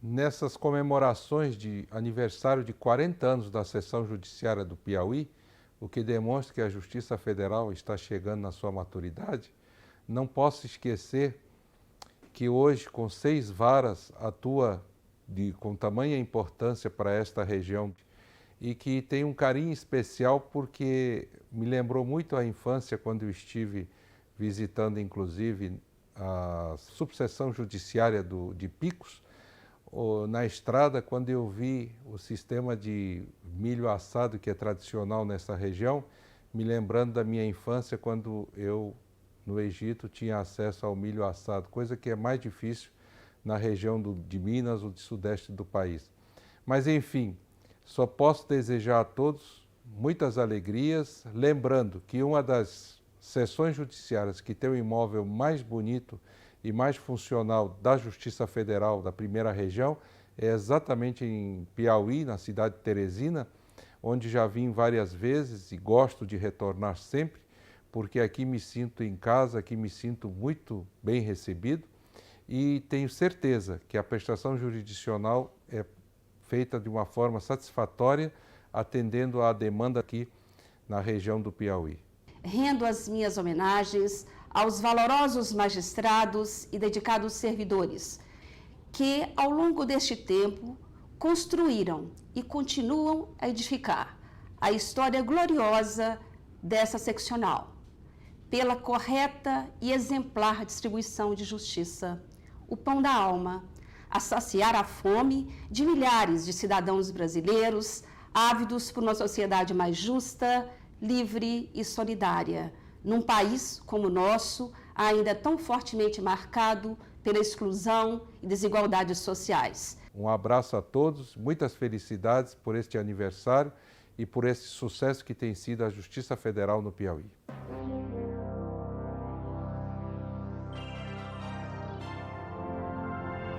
Nessas comemorações de aniversário de 40 anos da Seção Judiciária do Piauí, o que demonstra que a Justiça Federal está chegando na sua maturidade, não posso esquecer que hoje, com 6 varas, atua com tamanha importância para esta região e que tem um carinho especial porque me lembrou muito a infância quando eu estive visitando, inclusive, a subseção judiciária de Picos, na estrada, quando eu vi o sistema de milho assado que é tradicional nessa região, me lembrando da minha infância quando eu, no Egito, tinha acesso ao milho assado, coisa que é mais difícil na região de Minas ou de sudeste do país. Mas, enfim, só posso desejar a todos muitas alegrias, lembrando que uma das seções judiciárias que tem o imóvel mais bonito e mais funcional da Justiça Federal da primeira região é exatamente em Piauí, na cidade de Teresina, onde já vim várias vezes e gosto de retornar sempre, porque aqui me sinto em casa, aqui me sinto muito bem recebido e tenho certeza que a prestação jurisdicional é feita de uma forma satisfatória, atendendo à demanda aqui na região do Piauí. Rendo as minhas homenagens aos valorosos magistrados e dedicados servidores que, ao longo deste tempo, construíram e continuam a edificar a história gloriosa dessa seccional, pela correta e exemplar distribuição de justiça, o pão da alma, a saciar a fome de milhares de cidadãos brasileiros ávidos por uma sociedade mais justa, livre e solidária, num país como o nosso, ainda tão fortemente marcado pela exclusão e desigualdades sociais. Um abraço a todos, muitas felicidades por este aniversário e por esse sucesso que tem sido a Justiça Federal no Piauí.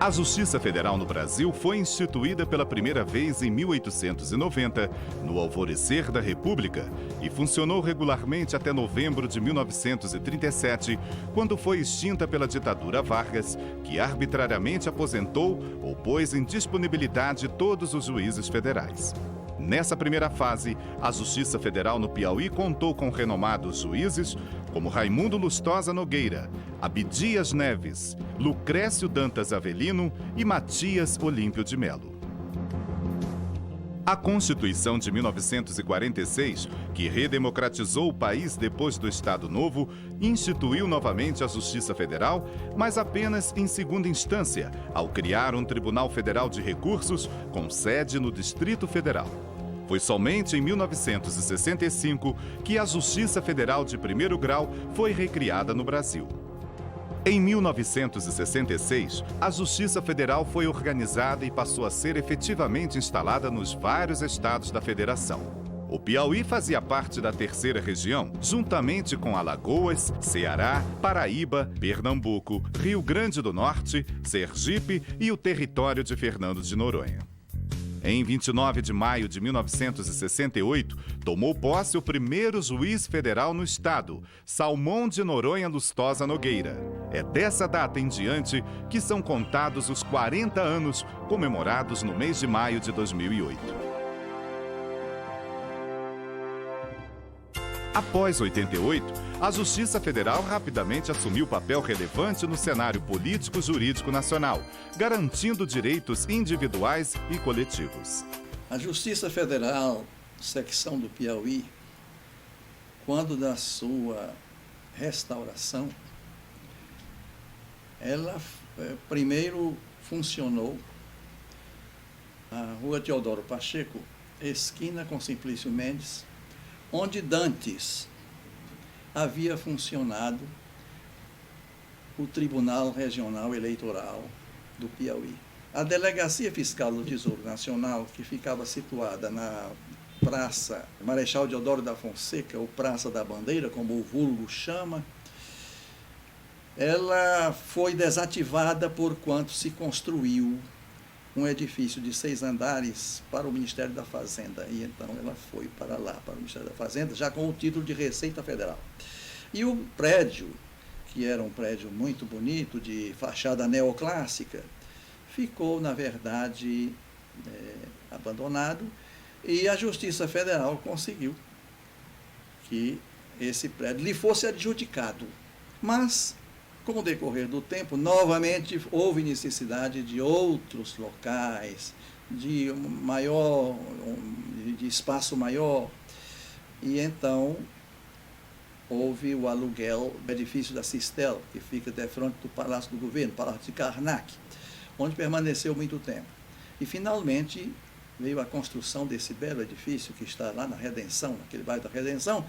A Justiça Federal no Brasil foi instituída pela primeira vez em 1890, no alvorecer da República, e funcionou regularmente até novembro de 1937, quando foi extinta pela ditadura Vargas, que arbitrariamente aposentou ou pôs em disponibilidade todos os juízes federais. Nessa primeira fase, a Justiça Federal no Piauí contou com renomados juízes como Raimundo Lustosa Nogueira, Abdias Neves, Lucrécio Dantas Avelino e Matias Olímpio de Melo. A Constituição de 1946, que redemocratizou o país depois do Estado Novo, instituiu novamente a Justiça Federal, mas apenas em segunda instância, ao criar um Tribunal Federal de Recursos com sede no Distrito Federal. Foi somente em 1965 que a Justiça Federal de primeiro grau foi recriada no Brasil. Em 1966, a Justiça Federal foi organizada e passou a ser efetivamente instalada nos vários estados da Federação. O Piauí fazia parte da terceira região, juntamente com Alagoas, Ceará, Paraíba, Pernambuco, Rio Grande do Norte, Sergipe e o território de Fernando de Noronha. Em 29 de maio de 1968, tomou posse o primeiro juiz federal no estado, Salmão de Noronha Lustosa Nogueira. É dessa data em diante que são contados os 40 anos comemorados no mês de maio de 2008. Após 88, a Justiça Federal rapidamente assumiu papel relevante no cenário político-jurídico nacional, garantindo direitos individuais e coletivos. A Justiça Federal, secção do Piauí, quando da sua restauração, ela primeiro funcionou na Rua Teodoro Pacheco, esquina com Simplício Mendes, onde dantes havia funcionado o Tribunal Regional Eleitoral do Piauí. A Delegacia Fiscal do Tesouro Nacional, que ficava situada na Praça Marechal Deodoro da Fonseca, ou Praça da Bandeira, como o vulgo chama, ela foi desativada por quanto se construiu um edifício de 6 andares para o Ministério da Fazenda. E então ela foi para lá, para o Ministério da Fazenda, já com o título de Receita Federal. E o prédio, que era um prédio muito bonito, de fachada neoclássica, ficou, na verdade, abandonado, e a Justiça Federal conseguiu que esse prédio lhe fosse adjudicado. Mas, com o decorrer do tempo, novamente houve necessidade de outros locais, de espaço maior, e então houve o aluguel do edifício da Sistel, que fica de frente do Palácio do Governo, Palácio de Karnak, onde permaneceu muito tempo. E, finalmente, veio a construção desse belo edifício que está lá na Redenção, naquele bairro da Redenção,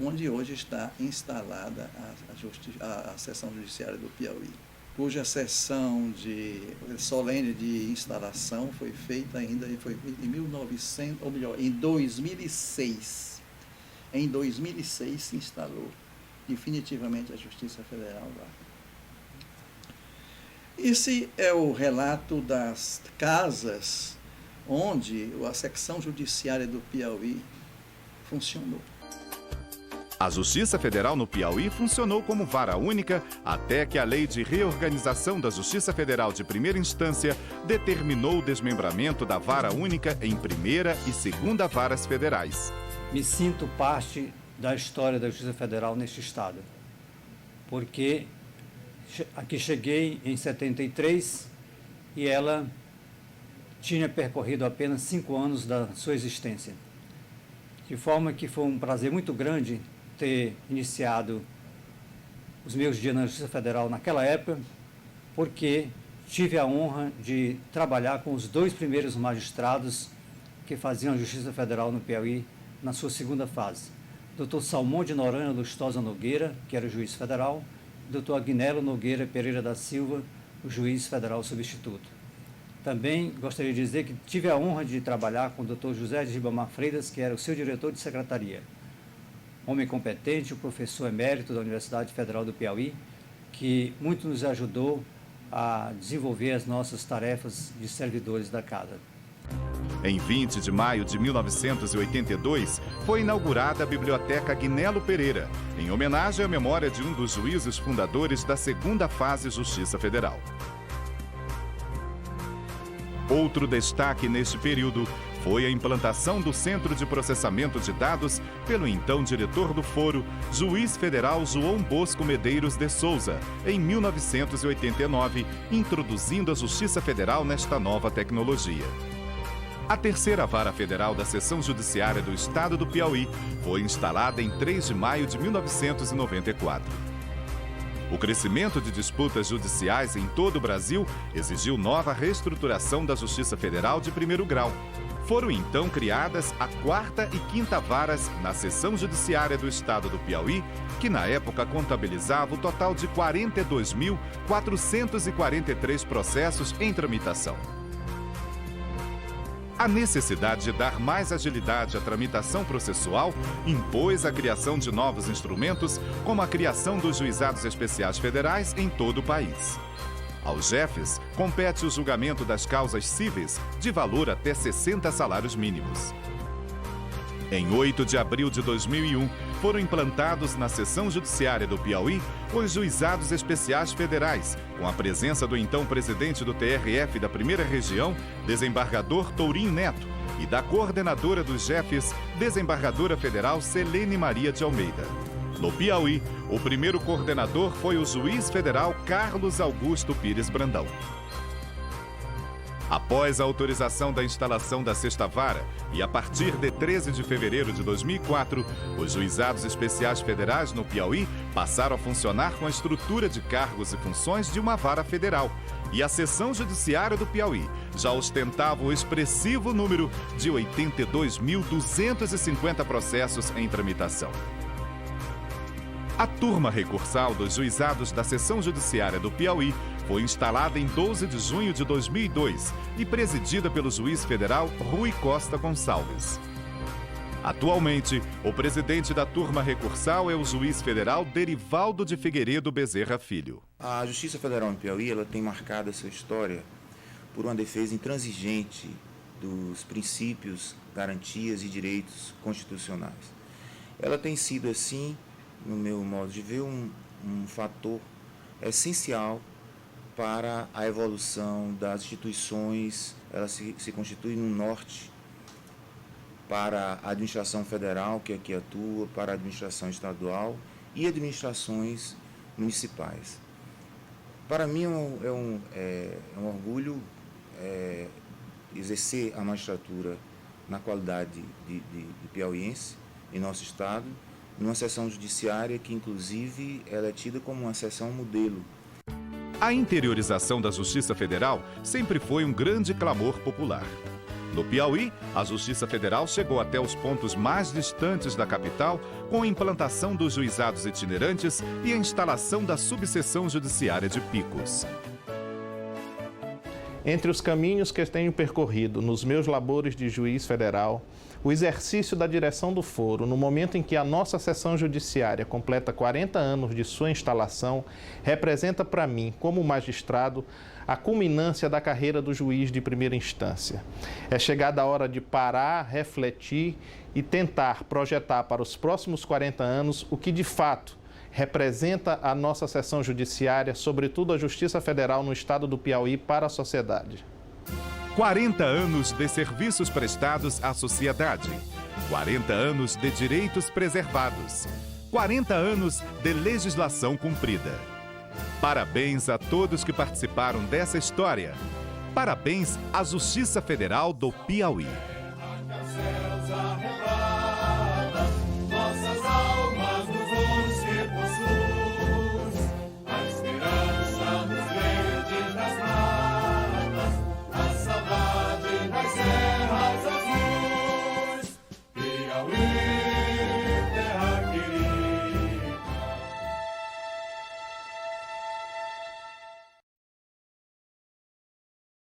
onde hoje está instalada a Seção Judiciária do Piauí, cuja sessão solene de instalação foi feita ainda em 2006. Em 2006 se instalou definitivamente a Justiça Federal lá. Esse é o relato das casas onde a Secção Judiciária do Piauí funcionou. A Justiça Federal no Piauí funcionou como vara única até que a Lei de Reorganização da Justiça Federal de Primeira Instância determinou o desmembramento da vara única em primeira e segunda varas federais. Me sinto parte da história da Justiça Federal neste estado, porque aqui cheguei em 73 e ela tinha percorrido apenas 5 anos da sua existência. De forma que foi um prazer muito grande ter iniciado os meus dias na Justiça Federal naquela época, porque tive a honra de trabalhar com os 2 primeiros magistrados que faziam a Justiça Federal no Piauí na sua segunda fase. Dr. Salmão de Noronha Lustosa Nogueira, que era o juiz federal, e Dr. Agnello Nogueira Pereira da Silva, o juiz federal substituto. Também gostaria de dizer que tive a honra de trabalhar com o Dr. José de Ribamar Freitas, que era o seu diretor de secretaria. Homem competente, o professor emérito da Universidade Federal do Piauí, que muito nos ajudou a desenvolver as nossas tarefas de servidores da casa. Em 20 de maio de 1982, foi inaugurada a Biblioteca Agnello Pereira, em homenagem à memória de um dos juízes fundadores da segunda fase Justiça Federal. Outro destaque neste período foi a implantação do Centro de Processamento de Dados pelo então diretor do Foro, juiz federal João Bosco Medeiros de Souza, em 1989, introduzindo a Justiça Federal nesta nova tecnologia. A terceira vara federal da Seção Judiciária do Estado do Piauí foi instalada em 3 de maio de 1994. O crescimento de disputas judiciais em todo o Brasil exigiu nova reestruturação da Justiça Federal de primeiro grau. Foram então criadas a 4ª e 5ª varas na Seção Judiciária do Estado do Piauí, que na época contabilizava o total de 42.443 processos em tramitação. A necessidade de dar mais agilidade à tramitação processual impôs a criação de novos instrumentos, como a criação dos juizados especiais federais em todo o país. Aos jefes, compete o julgamento das causas cíveis de valor até 60 salários mínimos. Em 8 de abril de 2001, foram implantados na Seção Judiciária do Piauí os juizados especiais federais, com a presença do então presidente do TRF da Primeira Região, desembargador Tourinho Neto, e da coordenadora dos jefes, desembargadora federal Selene Maria de Almeida. No Piauí, o primeiro coordenador foi o juiz federal Carlos Augusto Pires Brandão. Após a autorização da instalação da sexta vara e a partir de 13 de fevereiro de 2004, os juizados especiais federais no Piauí passaram a funcionar com a estrutura de cargos e funções de uma vara federal. E a Seção Judiciária do Piauí já ostentava o expressivo número de 82.250 processos em tramitação. A turma recursal dos juizados da Seção Judiciária do Piauí foi instalada em 12 de junho de 2002 e presidida pelo juiz federal Rui Costa Gonçalves. Atualmente, o presidente da turma recursal é o juiz federal Derivaldo de Figueiredo Bezerra Filho. A Justiça Federal no Piauí ela tem marcado a sua história por uma defesa intransigente dos princípios, garantias e direitos constitucionais. Ela tem sido, assim, no meu modo de ver, um fator essencial para a evolução das instituições. Ela se constitui no norte para a administração federal, que aqui atua, para a administração estadual e administrações municipais. Para mim é um orgulho exercer a magistratura na qualidade de piauiense em nosso estado, numa seção judiciária que, inclusive, ela é tida como uma seção modelo. A interiorização da Justiça Federal sempre foi um grande clamor popular. No Piauí, a Justiça Federal chegou até os pontos mais distantes da capital com a implantação dos juizados itinerantes e a instalação da subseção judiciária de Picos. Entre os caminhos que tenho percorrido nos meus labores de juiz federal, o exercício da direção do foro, no momento em que a nossa seção judiciária completa 40 anos de sua instalação, representa para mim, como magistrado, a culminância da carreira do juiz de primeira instância. É chegada a hora de parar, refletir e tentar projetar para os próximos 40 anos o que de fato representa a nossa seção judiciária, sobretudo a Justiça Federal no estado do Piauí, para a sociedade. 40 anos de serviços prestados à sociedade. 40 anos de direitos preservados. 40 anos de legislação cumprida. Parabéns a todos que participaram dessa história. Parabéns à Justiça Federal do Piauí.